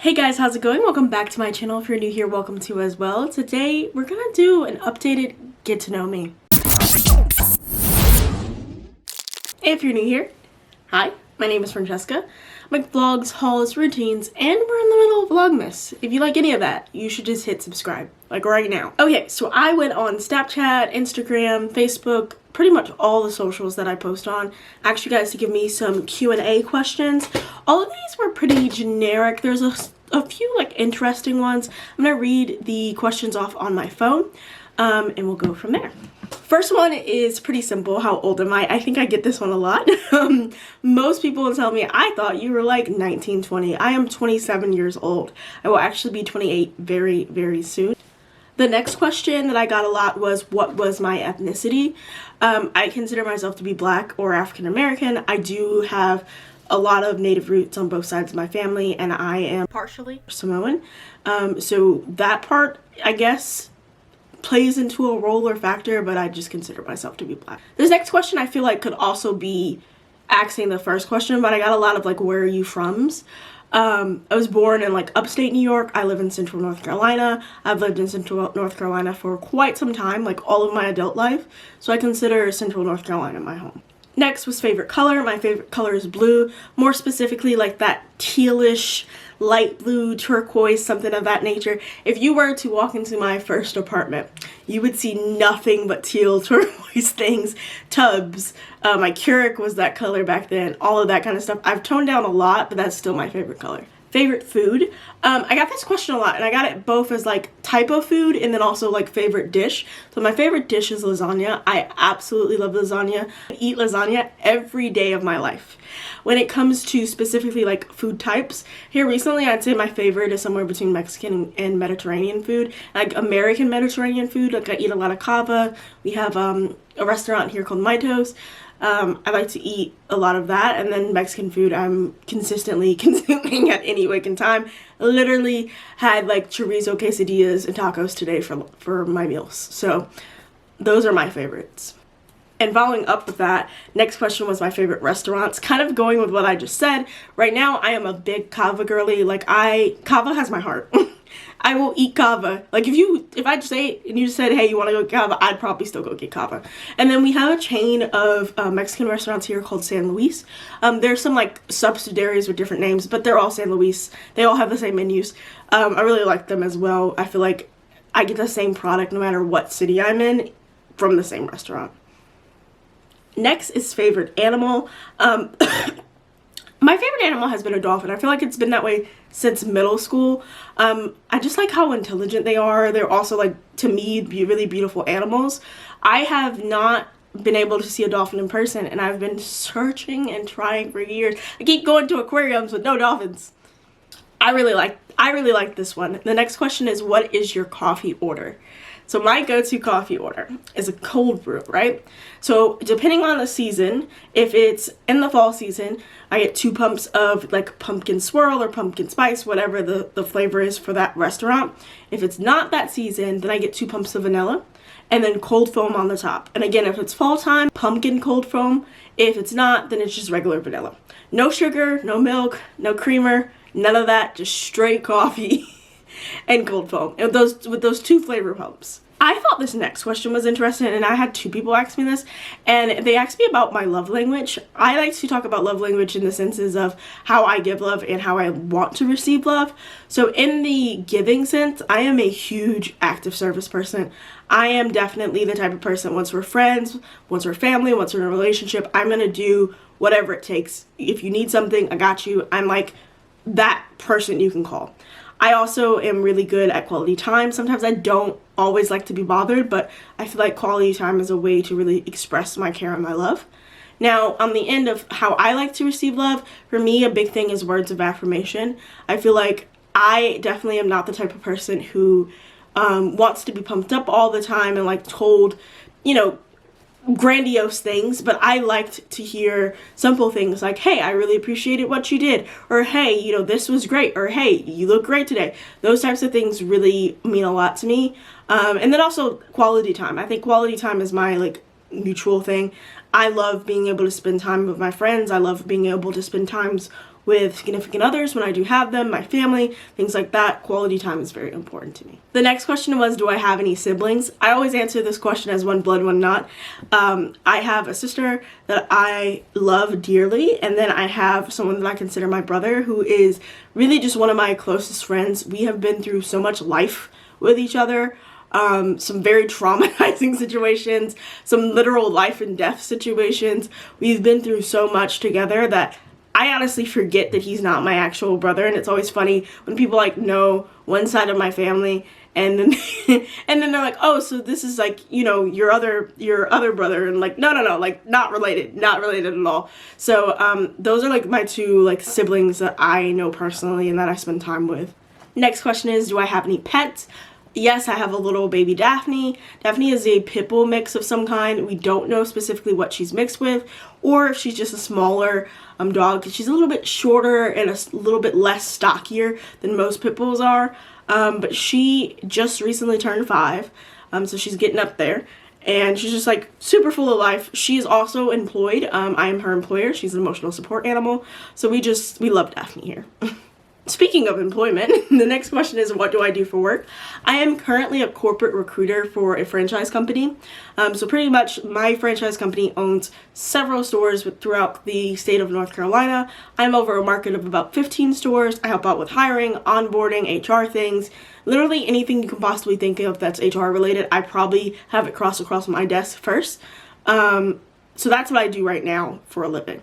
Hey guys, how's it going? Welcome back to my channel. If you're new here, welcome to as well. Today, we're gonna do an updated get to know me. If you're new here, hi, my name is Francesca. I make vlogs, hauls, routines, and we're in the middle of Vlogmas. If you like any of that, you should just hit subscribe, like right now. Okay, so I went on Snapchat, Instagram, Facebook, pretty much all the socials that I post on. I asked you guys to give me some Q&A questions. All of these were pretty generic. There's a few like interesting ones. I'm gonna read the questions off on my phone and we'll go from there. First one is pretty simple. How old am I? I think I get this one a lot. Most people will tell me, I thought you were like 19, 20. I am 27 years old. I will actually be 28 very, very soon. The next question that I got a lot was, what was my ethnicity? I consider myself to be Black or African American. I do have a lot of Native roots on both sides of my family, and I am partially Samoan. So that part, I guess, plays into a role or factor, but I just consider myself to be Black. This next question I feel like could also be asking the first question, but I got a lot of like, where are you from's? I was born in like upstate New York. I live in Central North Carolina. I've lived in Central North Carolina for quite some time, like all of my adult life. So I consider Central North Carolina my home. Next was favorite color. My favorite color is blue. More specifically, like that tealish, light blue, turquoise, something of that nature. If you were to walk into my first apartment, you would see nothing but teal, turquoise things, tubs. My Keurig was that color back then, all of that kind of stuff. I've toned down a lot, but that's still my favorite color. Favorite food. I got this question a lot, and I got it both as like type of food and then also like favorite dish. So my favorite dish is lasagna. I absolutely love lasagna. I eat lasagna every day of my life. When it comes to specifically like food types, here recently I'd say my favorite is somewhere between Mexican and Mediterranean food. Like American Mediterranean food, like I eat a lot of cava. We have a restaurant here called Mitos. I like to eat a lot of that, and then Mexican food I'm consistently consuming at any waking time. Literally had like chorizo quesadillas and tacos today for my meals. So those are my favorites. And following up with that, next question was my favorite restaurants. Kind of going with what I just said. Right now I am a big kava girly. Like kava has my heart. I will eat kava. Like if I just say and you just said, hey, you want to go get kava, I'd probably still go get kava. And then we have a chain of Mexican restaurants here called San Luis. There's some like subsidiaries with different names, but they're all San Luis. They all have the same menus. I really like them as well. I feel like I get the same product no matter what city I'm in from the same restaurant. Next is favorite animal. My favorite animal has been a dolphin. I feel like it's been that way since middle school. I just like how intelligent they are. They're also like, to me, really beautiful animals. I have not been able to see a dolphin in person, and I've been searching and trying for years. I keep going to aquariums with no dolphins. I really like this one. The next question is, what is your coffee order? So my go-to coffee order is a cold brew, right? So depending on the season, if it's in the fall season, I get 2 pumps of like pumpkin swirl or pumpkin spice, whatever the flavor is for that restaurant. If it's not that season, then I get 2 pumps of vanilla and then cold foam on the top. And again, if it's fall time, pumpkin cold foam. If it's not, then it's just regular vanilla. No sugar, no milk, no creamer, none of that, just straight coffee. And cold foam, and with those 2 flavor pumps. I thought this next question was interesting, and I had 2 people ask me this, and they asked me about my love language. I like to talk about love language in the senses of how I give love and how I want to receive love. So in the giving sense, I am a huge active service person. I am definitely the type of person, once we're friends, once we're family, once we're in a relationship, I'm gonna do whatever it takes. If you need something, I got you. I'm like that person you can call. I also am really good at quality time. Sometimes I don't always like to be bothered, but I feel like quality time is a way to really express my care and my love. Now, on the end of how I like to receive love, for me, a big thing is words of affirmation. I feel like I definitely am not the type of person who wants to be pumped up all the time and like told, you know, grandiose things, but I liked to hear simple things like, hey, I really appreciated what you did, or hey, you know, this was great, or hey, you look great today. Those types of things really mean a lot to me. And then also quality time. I think quality time is my like mutual thing. I love being able to spend time with my friends. I love being able to spend times with significant others when I do have them, my family, things like that. Quality time is very important to me. The next question was, do I have any siblings? I always answer this question as one blood, one not. I have a sister that I love dearly, and then I have someone that I consider my brother, who is really just one of my closest friends. We have been through so much life with each other. Some very traumatizing situations, some literal life and death situations. We've been through so much together that I honestly forget that he's not my actual brother. And it's always funny when people like know one side of my family and then and then they're like, oh, so this is like, you know, your other brother, and like, no, like not related at all. So those are like my two like siblings that I know personally and that I spend time with. Next question is, do I have any pets? Yes, I have a little baby Daphne. Daphne is a pit bull mix of some kind. We don't know specifically what she's mixed with, or if she's just a smaller dog, because she's a little bit shorter and a little bit less stockier than most pit bulls are. But she just recently turned 5, so she's getting up there. And she's just like super full of life. She is also employed. I am her employer. She's an emotional support animal. So we love Daphne here. Speaking of employment, the next question is, what do I do for work? I am currently a corporate recruiter for a franchise company. So pretty much my franchise company owns several stores throughout the state of North Carolina. I'm over a market of about 15 stores. I help out with hiring, onboarding, HR things, literally anything you can possibly think of that's HR related. I probably have it cross across my desk first. So that's what I do right now for a living.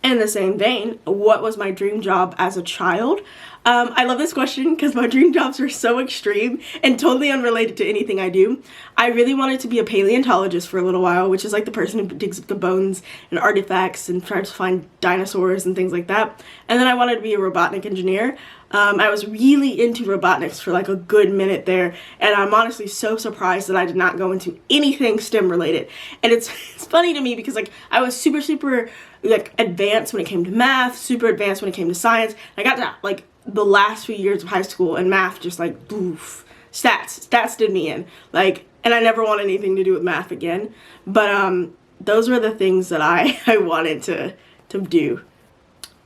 In the same vein, what was my dream job as a child? I love this question because my dream jobs are so extreme and totally unrelated to anything I do. I really wanted to be a paleontologist for a little while, which is like the person who digs up the bones and artifacts and tries to find dinosaurs and things like that. And then I wanted to be a robotic engineer. I was really into robotics for like a good minute there, and I'm honestly so surprised that I did not go into anything STEM related. And it's funny to me because like I was super like advanced when it came to math, super advanced when it came to science. I got to like the last few years of high school and math just like boof, stats did me in, like, and I never want anything to do with math again. But those were the things that I wanted to do.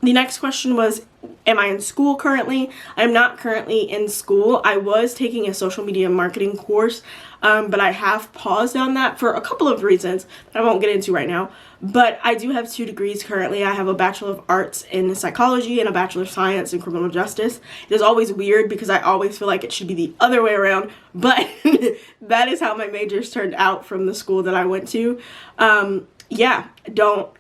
The next question was, am I in school currently? I'm not currently in school. I was taking a social media marketing course, but I have paused on that for a couple of reasons that I won't get into right now. But I do have 2 degrees currently. I have a Bachelor of Arts in Psychology and a Bachelor of Science in Criminal Justice. It is always weird because I always feel like it should be the other way around, but that is how my majors turned out from the school that I went to. Yeah,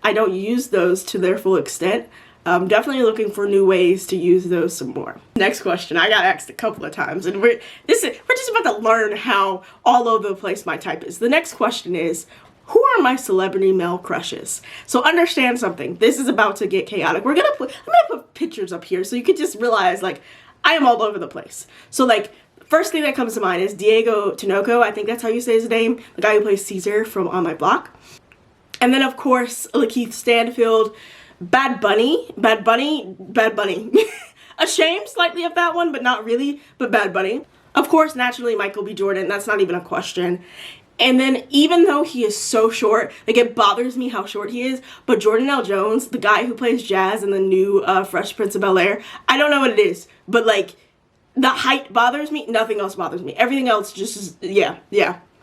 I don't use those to their full extent. I'm definitely looking for new ways to use those some more. Next question, I got asked a couple of times, and we're just about to learn how all over the place my type is. The next question is, who are my celebrity male crushes? So understand something. This is about to get chaotic. I'm gonna put pictures up here so you could just realize like I am all over the place. So like first thing that comes to mind is Diego Tinoco. I think that's how you say his name. The guy who plays Caesar from On My Block. And then of course Lakeith Stanfield. Bad Bunny. Ashamed slightly of that one, but not really, but Bad Bunny. Of course, naturally, Michael B. Jordan, that's not even a question. And then even though he is so short, like it bothers me how short he is, but Jordan L. Jones, the guy who plays Jazz in the new Fresh Prince of Bel-Air, I don't know what it is, but like the height bothers me, nothing else bothers me. Everything else just is, yeah.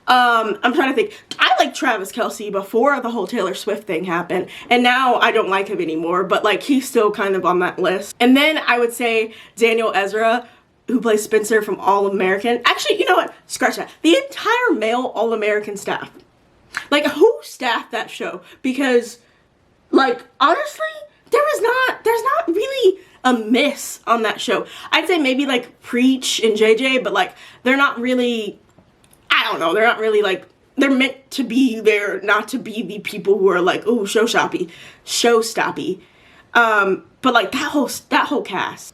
I'm trying to think. I like Travis Kelce before the whole Taylor Swift thing happened, and now I don't like him anymore, but like he's still kind of on that list. And then I would say Daniel Ezra, who plays Spencer from All American. Actually, you know what? Scratch that. The entire male All American staff. Like, who staffed that show? Because, like, honestly, there's not really a miss on that show. I'd say maybe like Preach and JJ, but like they're not really, I don't know, they're not really like, they're meant to be there not to be the people who are like, ooh, show stoppy. But like that whole cast.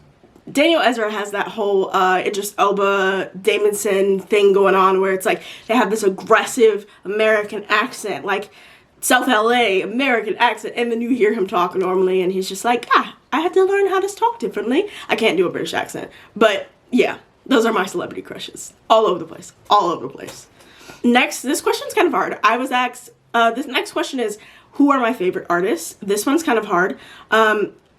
Daniel Ezra has that whole Idris Elba, Damonson thing going on where it's like they have this aggressive American accent, like South LA American accent, and then you hear him talk normally and he's just like, I had to learn how to talk differently. I can't do a British accent. But yeah, those are my celebrity crushes. All over the place. Next, this question's kind of hard. I was asked, this next question is, who are my favorite artists? This one's kind of hard.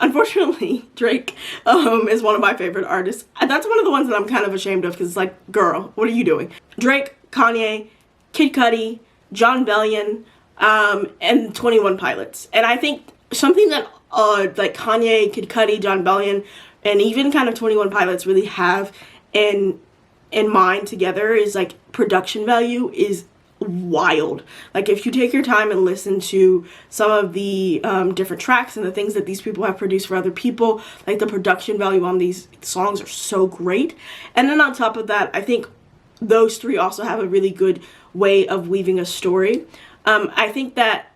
unfortunately, Drake is one of my favorite artists. That's one of the ones that I'm kind of ashamed of because it's like, girl, what are you doing? Drake, Kanye, Kid Cudi, John Bellion, and 21 Pilots. And I think something that like Kanye, Kid Cudi, John Bellion, and even kind of 21 Pilots really have in mind together is like production value is wild. Like if you take your time and listen to some of the different tracks and the things that these people have produced for other people, like the production value on these songs are so great. And then on top of that, I think those three also have a really good way of weaving a story. I think that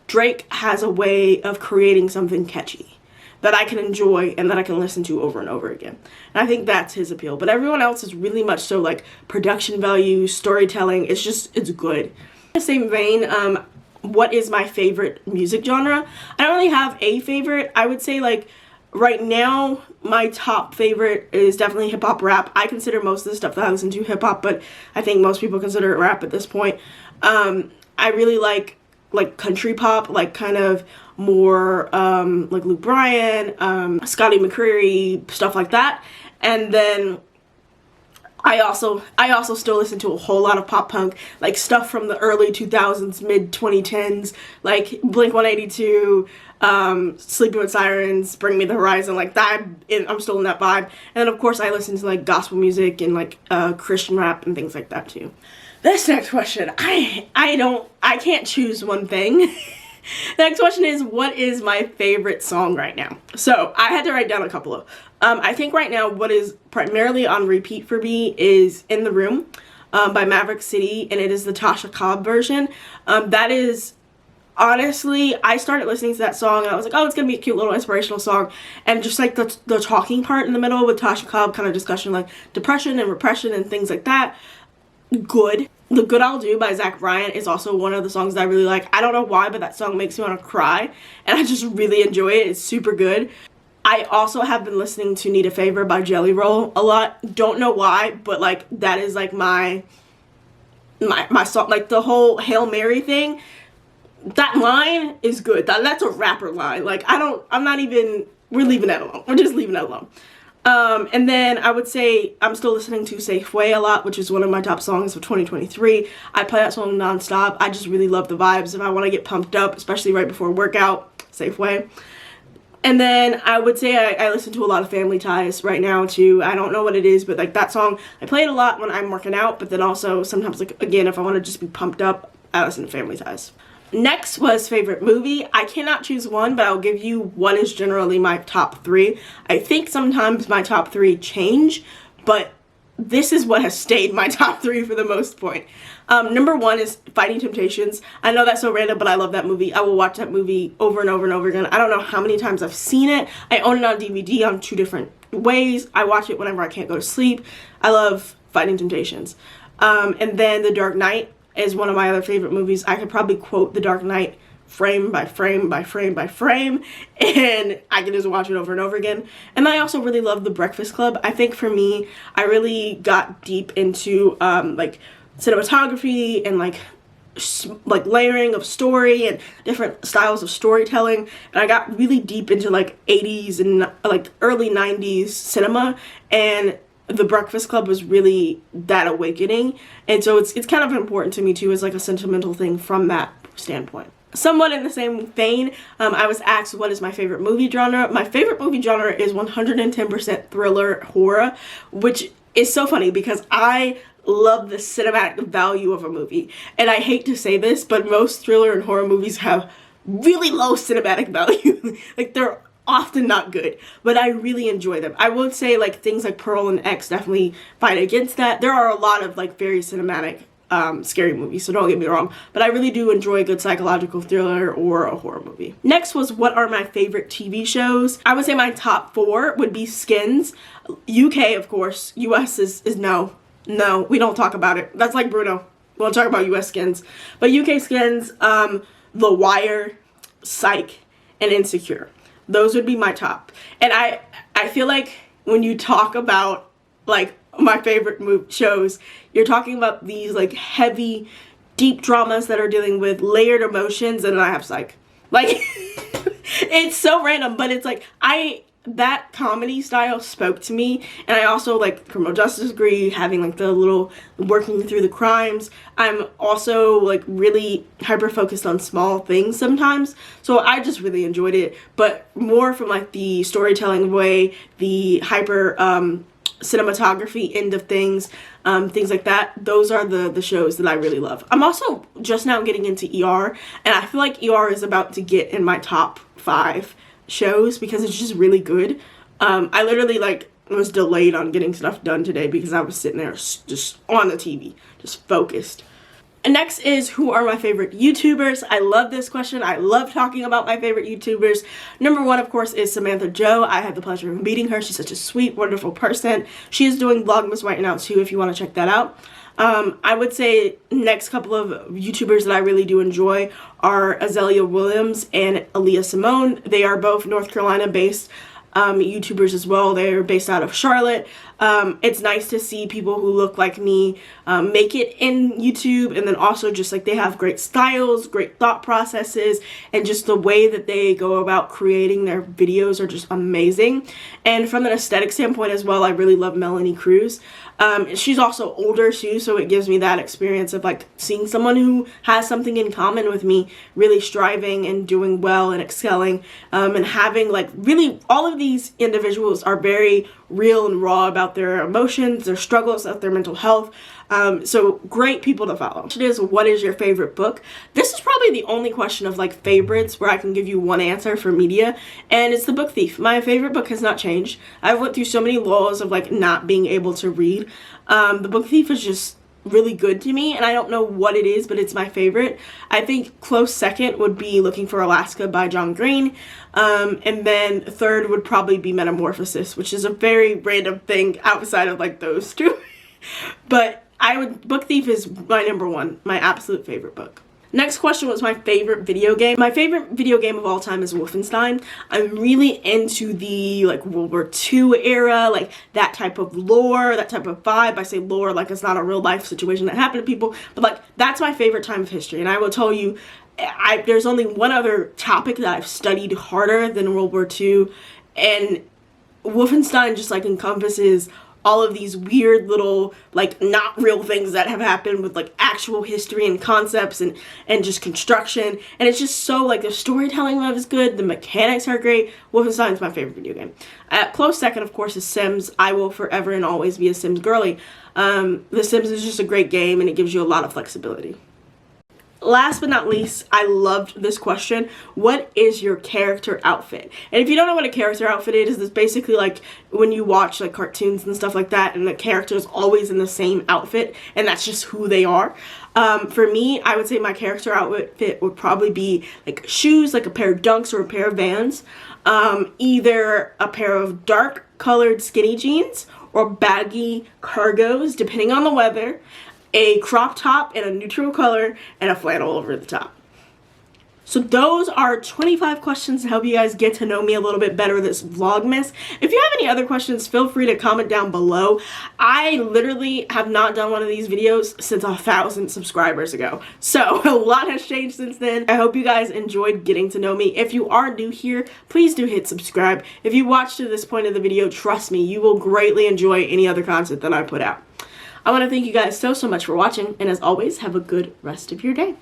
Drake has a way of creating something catchy that I can enjoy and that I can listen to over and over again. And I think that's his appeal. But everyone else is really much so like production value, storytelling. It's good. In the same vein, what is my favorite music genre? I don't really have a favorite. I would say like right now, my top favorite is definitely hip hop rap. I consider most of the stuff that I listen to hip hop, but I think most people consider it rap at this point. I really like country pop, like kind of more like Luke Bryan, Scotty McCreery, stuff like that. And then I also still listen to a whole lot of pop punk, like stuff from the early 2000s, mid 2010s, like Blink-182, Sleeping with Sirens, Bring Me the Horizon, like that. I'm still in that vibe. And then of course I listen to like gospel music and like Christian rap and things like that too. This next question, I can't choose one thing. The next question is, what is my favorite song right now? So I had to write down a couple of. I think right now what is primarily on repeat for me is In the Room by Maverick City, and it is the Tasha Cobb version. That is, honestly, I started listening to that song and I was like, oh, it's gonna be a cute little inspirational song. And just like the talking part in the middle with Tasha Cobb, kind of discussion like depression and repression and things like that. Good. The Good I'll Do by Zach Bryan is also one of the songs that I really like. I don't know why, but that song makes me want to cry, and I just really enjoy it. It's super good. I also have been listening to Need a Favor by Jelly Roll a lot. Don't know why, but like that is like my song. Like the whole Hail Mary thing, that line is good. That's a rapper line. Like we're leaving that alone. We're just leaving that alone. And then I would say I'm still listening to Safeway a lot, which is one of my top songs of 2023. I play that song nonstop. I just really love the vibes. If I want to get pumped up, especially right before a workout, Safeway. And then I would say I listen to a lot of Family Ties right now too. I don't know what it is, but like that song, I play it a lot when I'm working out, but then also sometimes like again, if I want to just be pumped up, I listen to Family Ties. Next was favorite movie. I cannot choose one, but I'll give you what is generally my top three. I think sometimes my top three change, but this is what has stayed my top three for the most point. Number one is Fighting Temptations. I know that's so random, but I love that movie. I will watch that movie over and over and over again. I don't know how many times I've seen it. I own it on DVD on 2 different ways. I watch it whenever I can't go to sleep. I love Fighting Temptations. And then The Dark Knight is one of my other favorite movies. I could probably quote The Dark Knight frame by frame by frame by frame, and I can just watch it over and over again. And I also really love The Breakfast Club. I think for me, I really got deep into like cinematography and like layering of story and different styles of storytelling, and I got really deep into like 80s and like early 90s cinema, and The Breakfast Club was really that awakening. And so it's kind of important to me too as like a sentimental thing from that standpoint. Somewhat in the same vein, I was asked what is my favorite movie genre. My favorite movie genre is 110% thriller horror, which is so funny because I love the cinematic value of a movie. And I hate to say this, but most thriller and horror movies have really low cinematic value. Like they're often not good, but I really enjoy them. I would say like things like Pearl and X definitely fight against that. There are a lot of like very cinematic scary movies, so don't get me wrong, but I really do enjoy a good psychological thriller or a horror movie. Next was what are my favorite TV shows. I would say my top 4 would be Skins. UK, of course. US is no, we don't talk about it. That's like Bruno. We don't talk about US Skins. But UK Skins, The Wire, Psych, and Insecure. Those would be my top. And I feel like when you talk about like my favorite shows, you're talking about these like heavy, deep dramas that are dealing with layered emotions, and I have Psych. Like, It's so random, but it's like, that comedy style spoke to me, and I also like criminal justice degree, having like the little working through the crimes. I'm also like really hyper focused on small things sometimes, so I just really enjoyed it, but more from like the storytelling way, the hyper cinematography end of things, things like that. Those are the shows that I really love. I'm also just now getting into ER, and I feel like ER is about to get in my top 5 shows because it's just really good. I literally like was delayed on getting stuff done today because I was sitting there just on the TV, just focused. And next is, who are my favorite YouTubers? I love this question. I love talking about my favorite YouTubers. Number 1, of course, is Samantha Joe. I had the pleasure of meeting her. She's such a sweet, wonderful person. She is doing Vlogmas right now too, if you want to check that out. I would say next couple of YouTubers that I really do enjoy are Azalea Williams and Aaliyah Simone. They are both North Carolina based YouTubers as well. They're based out of Charlotte. It's nice to see people who look like me make it in YouTube, and then also just like they have great styles, great thought processes, and just the way that they go about creating their videos are just amazing. And from an aesthetic standpoint as well, I really love Melanie Cruz. She's also older too, so it gives me that experience of like seeing someone who has something in common with me really striving and doing well and excelling, and having like really all of these individuals are very real and raw about their emotions, their struggles, their mental health. So great people to follow. It is, what is your favorite book? This is probably the only question of like favorites where I can give you one answer for media, and it's The Book Thief. My favorite book has not changed. I've went through so many laws of like not being able to read. The Book Thief is just really good to me, and I don't know what it is, but it's my favorite. I think close second would be Looking for Alaska by John Green, and then third would probably be Metamorphosis, which is a very random thing outside of like those two. But Book Thief is my number 1, my absolute favorite book. Next question was my favorite video game. My favorite video game of all time is Wolfenstein. I'm really into the like World War II era, like that type of lore, that type of vibe. I say lore like it's not a real life situation that happened to people, but like that's my favorite time of history. And I will tell you, there's only one other topic that I've studied harder than World War II, and Wolfenstein just like encompasses all of these weird little like not real things that have happened with like actual history and concepts and just construction, and it's just so like the storytelling of it is good, the mechanics are great. Wolfenstein's my favorite video game. Close second, of course, is Sims. I will forever and always be a Sims girly. The Sims is just a great game, and it gives you a lot of flexibility. Last but not least, I loved this question. What is your character outfit? And if you don't know what a character outfit is, it's basically like when you watch like cartoons and stuff like that, and the character is always in the same outfit, and that's just who they are. For me, I would say my character outfit would probably be like shoes, like a pair of Dunks or a pair of Vans, either a pair of dark colored skinny jeans or baggy cargos, depending on the weather, a crop top in a neutral color, and a flannel over the top. So those are 25 questions to help you guys get to know me a little bit better this Vlogmas. If you have any other questions, feel free to comment down below. I literally have not done one of these videos since 1,000 subscribers ago. So a lot has changed since then. I hope you guys enjoyed getting to know me. If you are new here, please do hit subscribe. If you watched to this point of the video, trust me, you will greatly enjoy any other content that I put out. I want to thank you guys so much for watching, and as always, have a good rest of your day.